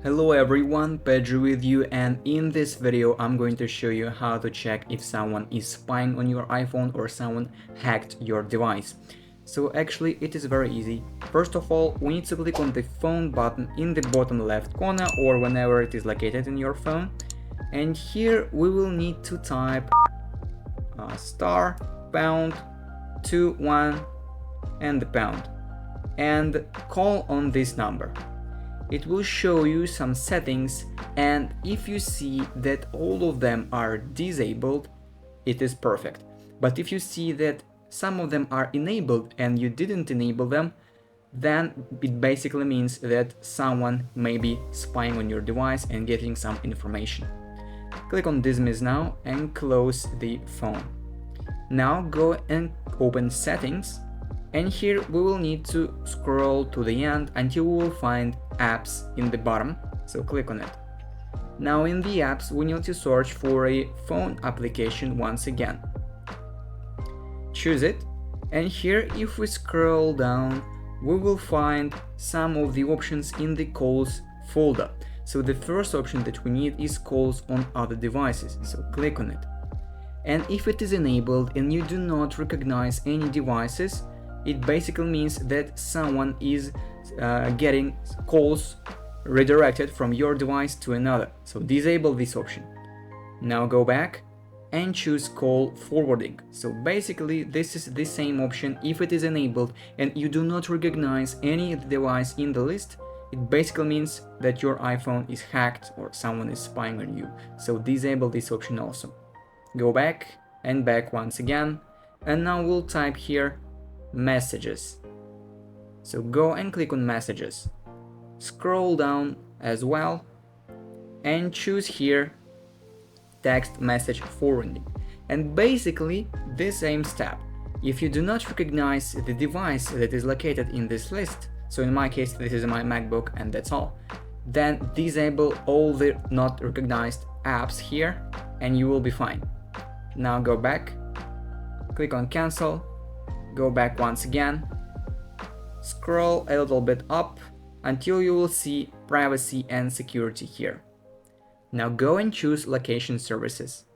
Hello everyone, Pedro with you, and in this video I'm going to show you how to check if someone is spying on your iPhone or someone hacked your device. So actually it is very easy. First of all, we need to click on the phone button in the bottom left corner or whenever it is located in your phone, and here we will need to type star pound 21 and the pound and call on this number. It will show you some settings, and if you see that all of them are disabled, it is perfect. But if you see that some of them are enabled and you didn't enable them, then it basically means that someone may be spying on your device and getting some information. Click on dismiss now and close the phone. Now go and open settings, and here we will need to scroll to the end until we will find apps in the bottom, so click on it. Now in the apps we need to search for a phone application once again. Choose it, and here if we scroll down we will find some of the options in the calls folder. So the first option that we need is calls on other devices, so click on it. And if it is enabled and you do not recognize any devices, it basically means that someone is getting calls redirected from your device to another. So disable this option. Now go back and choose call forwarding. So basically this is the same option. If it is enabled and you do not recognize any device in the list, it basically means that your iPhone is hacked or someone is spying on you. So disable this option also. Go back and back once again, and now we'll type here messages. So go and click on messages, scroll down as well and choose here text message forwarding, and basically the same step. If you do not recognize the device that is located in this list, so in my case this is my MacBook and that's all, then disable all the not recognized apps here and you will be fine. Now go back, click on cancel, go back once again, scroll a little bit up until you will see privacy and security here. Now go and choose location services,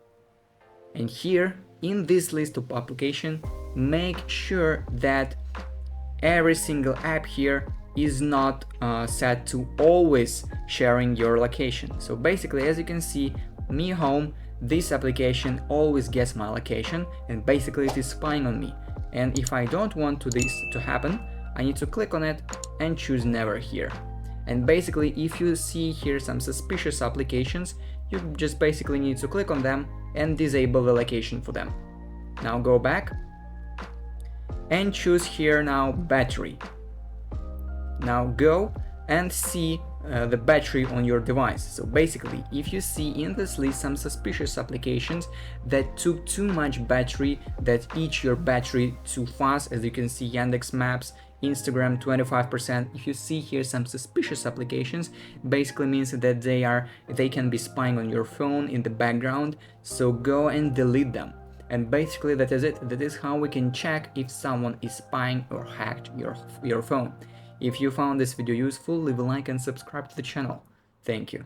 and here in this list of application make sure that every single app here is not set to always sharing your location. So basically, as you can see, Mi Home, this application always gets my location and basically it is spying on me. And if I don't want this to happen, I need to click on it and choose never here. And basically if you see here some suspicious applications, you just basically need to click on them and disable the location for them. Now go back and choose here now battery. Now go and see the battery on your device. So basically if you see in this list some suspicious applications that took too much battery, that eat your battery too fast, as you can see Yandex Maps, Instagram 25%, if you see here some suspicious applications, basically means that they can be spying on your phone in the background, so go and delete them. And basically that is it. That is how we can check if someone is spying or hacked your phone. If you found this video useful, leave a like and subscribe to the channel. Thank you.